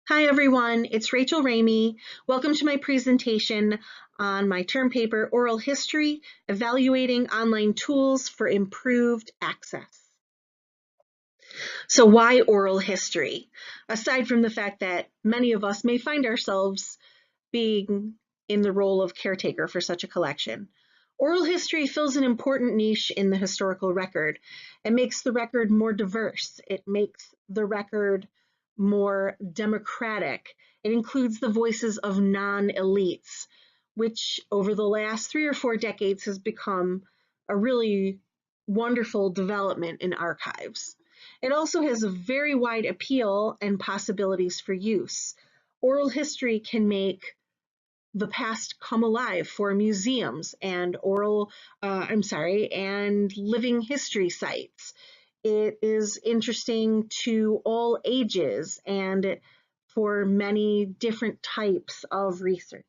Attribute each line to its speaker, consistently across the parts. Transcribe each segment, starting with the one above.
Speaker 1: Hi everyone, it's Rachel Ramey. Welcome to my presentation on my term paper, Oral History, Evaluating Online Tools for Improved Access. So why oral history? Aside from the fact that many of us may find ourselves being in the role of caretaker for such a collection. Oral history fills an important niche in the historical record. It makes the record more diverse. It makes the record more democratic. It includes the voices of non-elites, which over the last 3 or 4 decades has become a really wonderful development in archives. It also has a very wide appeal and possibilities for use. Oral history can make the past come alive for museums and and living history sites. It is interesting to all ages and for many different types of research.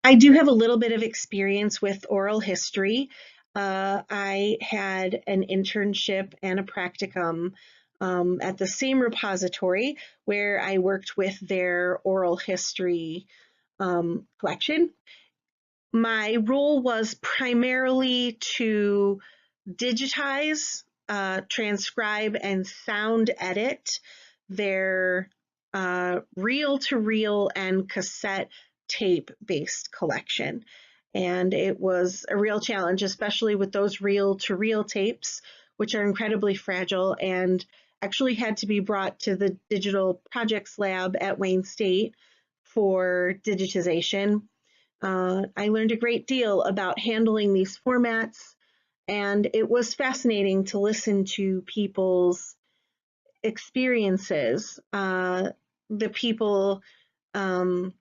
Speaker 1: I do have a little bit of experience with oral history. I had an internship and a practicum at the same repository where I worked with their oral history collection. My role was primarily to digitize, transcribe, and sound edit their reel-to-reel and cassette tape-based collection. And it was a real challenge, especially with those reel-to-reel tapes, which are incredibly fragile and actually had to be brought to the Digital Projects Lab at Wayne State for digitization. I learned a great deal about handling these formats, and it was fascinating to listen to people's experiences. The people, um,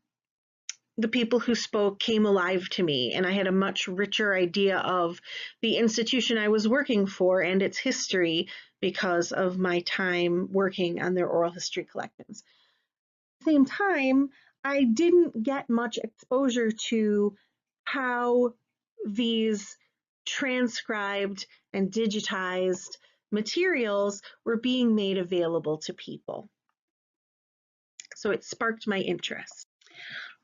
Speaker 1: the people who spoke came alive to me, and I had a much richer idea of the institution I was working for and its history because of my time working on their oral history collections. At the same time, I didn't get much exposure to how these transcribed and digitized materials were being made available to people. So it sparked my interest.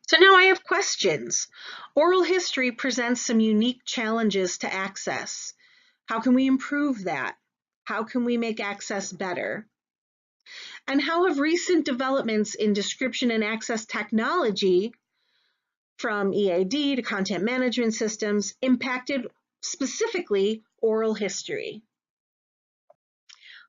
Speaker 1: So now I have questions. Oral history presents some unique challenges to access. How can we improve that? How can we make access better? And how have recent developments in description and access technology, from EAD to content management systems, impacted specifically oral history?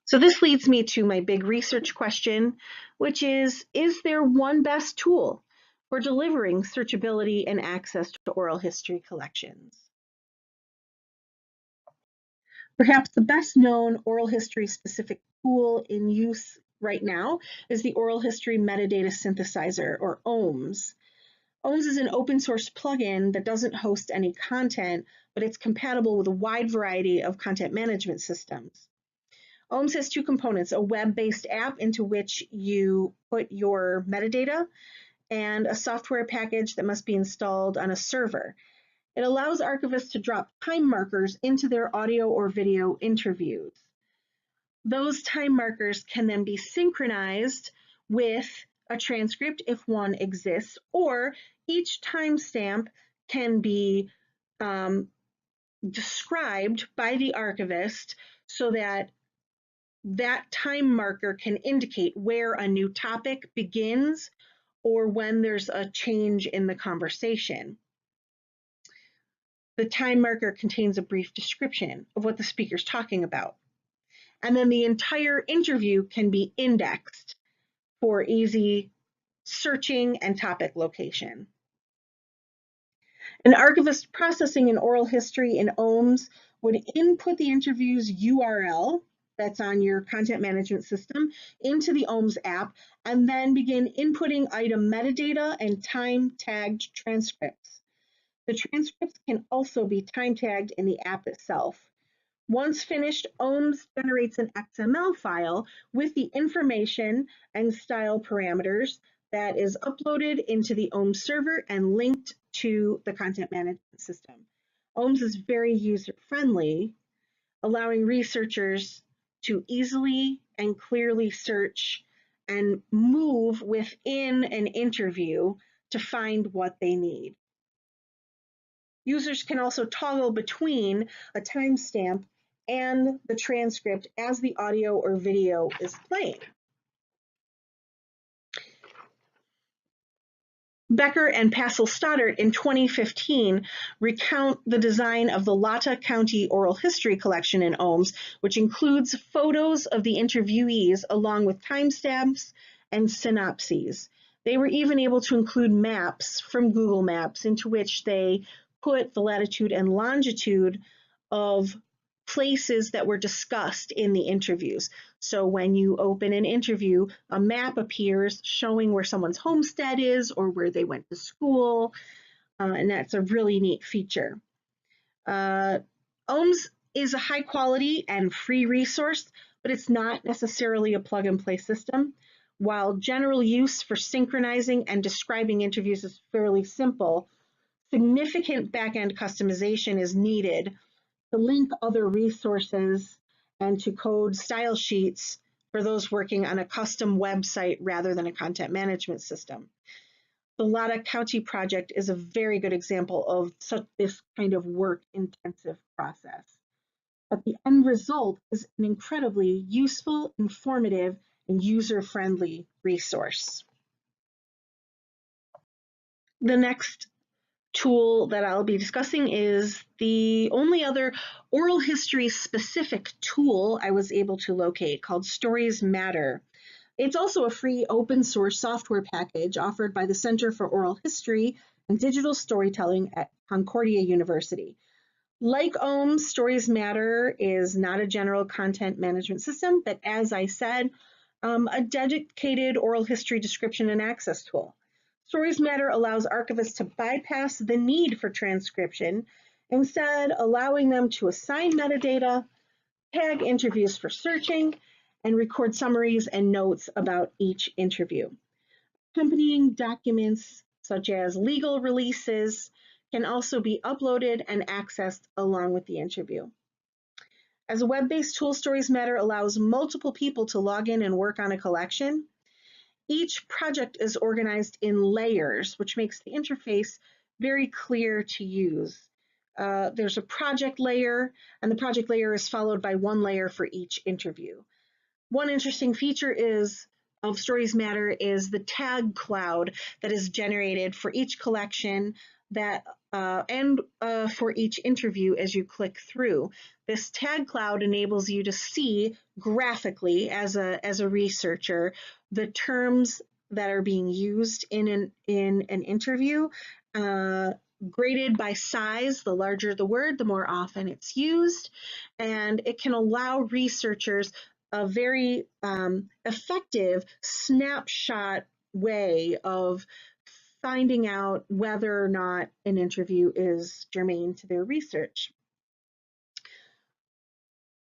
Speaker 1: So this leads me to my big research question, which is there one best tool for delivering searchability and access to oral history collections? Perhaps the best known oral history specific tool in use right now is the Oral History Metadata Synthesizer, or OHMS. OHMS is an open source plugin that doesn't host any content, but it's compatible with a wide variety of content management systems. OHMS has two components: a web-based app into which you put your metadata, and a software package that must be installed on a server. It allows archivists to drop time markers into their audio or video interviews. Those time markers can then be synchronized with a transcript if one exists, or each timestamp can be described by the archivist so that that time marker can indicate where a new topic begins or when there's a change in the conversation. The time marker contains a brief description of what the speaker's talking about. And then the entire interview can be indexed for easy searching and topic location. An archivist processing an oral history in OHMS would input the interview's URL that's on your content management system into the OHMS app, and then begin inputting item metadata and time-tagged transcripts. The transcripts can also be time-tagged in the app itself. Once finished, OHMS generates an XML file with the information and style parameters that is uploaded into the OHMS server and linked to the content management system. OHMS is very user-friendly, allowing researchers to easily and clearly search and move within an interview to find what they need. Users can also toggle between a timestamp and the transcript as the audio or video is playing. Becker and Passel-Stoddart in 2015 recount the design of the Latah County Oral History Collection in OHMS, which includes photos of the interviewees along with timestamps and synopses. They were even able to include maps from Google Maps into which they put the latitude and longitude of places that were discussed in the interviews. So when you open an interview, a map appears showing where someone's homestead is or where they went to school, and that's a really neat feature. OHMS is a high quality and free resource, but it's not necessarily a plug and play system. While general use for synchronizing and describing interviews is fairly simple, significant back-end customization is needed to link other resources and to code style sheets for those working on a custom website rather than a content management system. The Latah County project is a very good example of this kind of work-intensive process. But the end result is an incredibly useful, informative, and user-friendly resource. The next tool that I'll be discussing is the only other oral history specific tool I was able to locate, called Stories Matter. It's also a free open source software package offered by the Center for Oral History and Digital Storytelling at Concordia University. Like OHMS, Stories Matter is not a general content management system, but as I said, a dedicated oral history description and access tool. Stories Matter allows archivists to bypass the need for transcription, instead allowing them to assign metadata, tag interviews for searching, and record summaries and notes about each interview. Accompanying documents such as legal releases can also be uploaded and accessed along with the interview. As a web-based tool, Stories Matter allows multiple people to log in and work on a collection. Each project is organized in layers, which makes the interface very clear to use. There's a project layer, and the project layer is followed by one layer for each interview. One interesting feature of Stories Matter is the tag cloud that is generated for each collection and for each interview as you click through. This tag cloud enables you to see graphically as a researcher the terms that are being used in an interview, graded by size. The larger the word, the more often it's used, and it can allow researchers a very effective snapshot way of finding out whether or not an interview is germane to their research.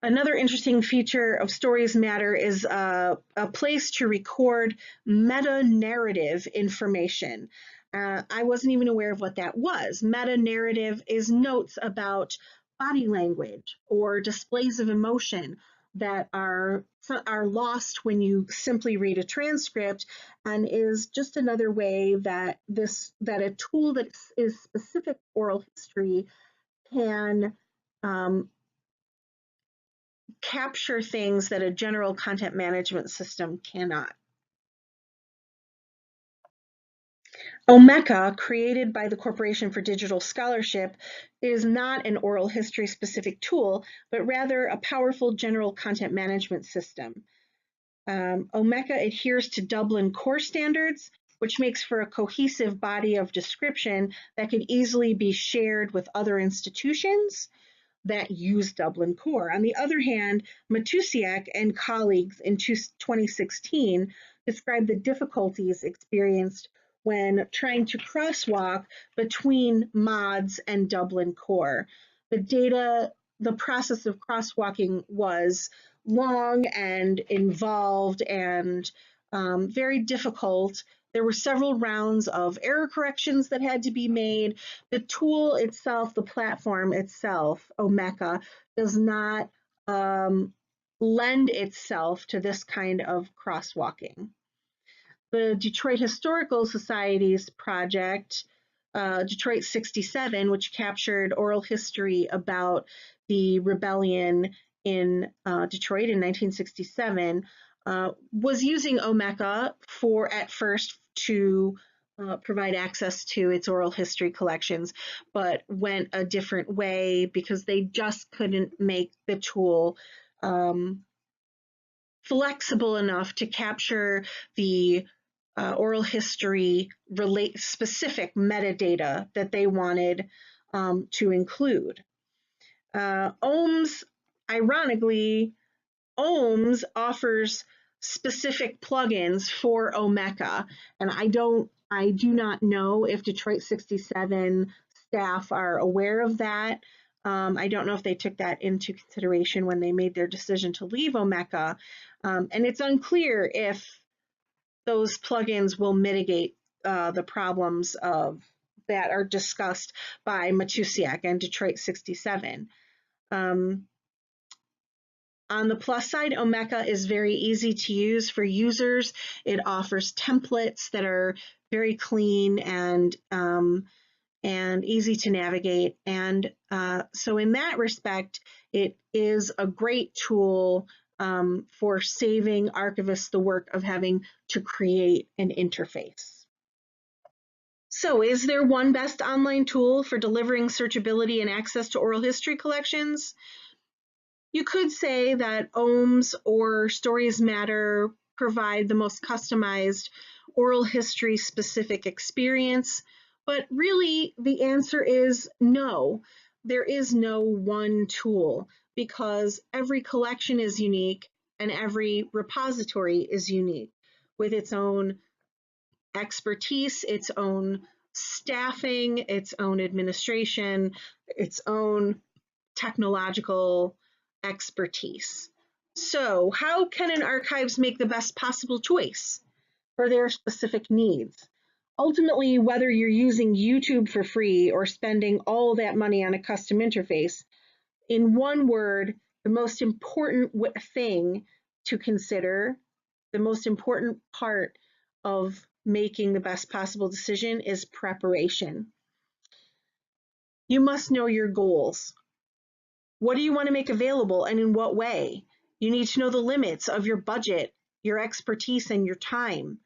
Speaker 1: Another interesting feature of Stories Matter is a place to record meta-narrative information. I wasn't even aware of what that was. Meta-narrative is notes about body language or displays of emotion that are lost when you simply read a transcript, and is just another way that a tool that is specific oral history can capture things that a general content management system cannot. Omeka, created by the Corporation for Digital Scholarship, is not an oral history specific tool, but rather a powerful general content management system. Omeka adheres to Dublin Core standards, which makes for a cohesive body of description that could easily be shared with other institutions that use Dublin Core. On the other hand, Matusiak and colleagues in 2016 described the difficulties experienced when trying to crosswalk between mods and Dublin Core. The process of crosswalking was long and involved and very difficult. There were several rounds of error corrections that had to be made. The tool itself, the platform itself, Omeka, does not lend itself to this kind of crosswalking. The Detroit Historical Society's project, Detroit 67, which captured oral history about the rebellion in Detroit in 1967, was using Omeka at first to provide access to its oral history collections, but went a different way because they just couldn't make the tool flexible enough to capture the oral history specific metadata that they wanted to include. Ironically, OHMS offers specific plugins for Omeka, and I do not know if Detroit 67 staff are aware of that. I don't know if they took that into consideration when they made their decision to leave Omeka, and it's unclear if those plugins will mitigate the problems that are discussed by Matusiak and Detroit 67. On the plus side, Omeka is very easy to use for users. It offers templates that are very clean and easy to navigate. And so in that respect, it is a great tool for saving archivists the work of having to create an interface. So is there one best online tool for delivering searchability and access to oral history collections? You could say that OHMS or Stories Matter provide the most customized oral history specific experience, but really the answer is no. There is no one tool because every collection is unique and every repository is unique with its own expertise, its own staffing, its own administration, its own technological expertise. So how can an archives make the best possible choice for their specific needs? Ultimately, whether you're using YouTube for free or spending all that money on a custom interface, in one word, the most important thing to consider, the most important part of making the best possible decision is preparation. You must know your goals. What do you want to make available and in what way? You need to know the limits of your budget, your expertise, and your time.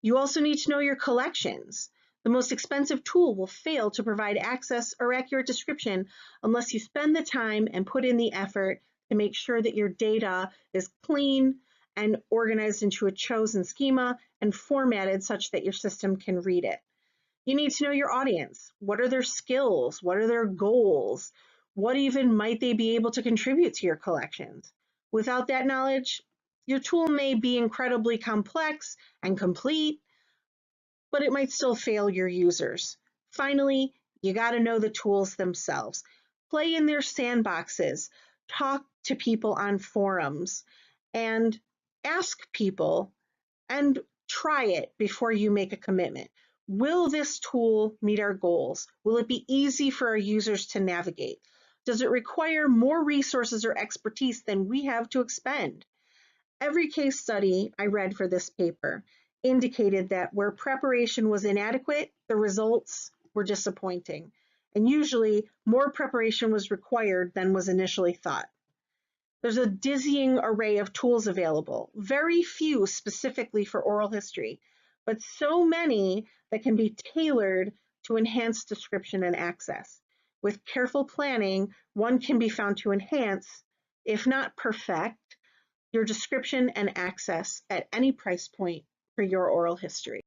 Speaker 1: You also need to know your collections. The most expensive tool will fail to provide access or accurate description unless you spend the time and put in the effort to make sure that your data is clean and organized into a chosen schema and formatted such that your system can read it. You need to know your audience. What are their skills? What are their goals? What even might they be able to contribute to your collections? Without that knowledge, your tool may be incredibly complex and complete, but it might still fail your users. Finally, you got to know the tools themselves. Play in their sandboxes, talk to people on forums, and ask people and try it before you make a commitment. Will this tool meet our goals? Will it be easy for our users to navigate? Does it require more resources or expertise than we have to expend? Every case study I read for this paper indicated that where preparation was inadequate, the results were disappointing. And usually more preparation was required than was initially thought. There's a dizzying array of tools available, very few specifically for oral history, but so many that can be tailored to enhance description and access. With careful planning, one can be found to enhance, if not perfect, your description and access at any price point for your oral history.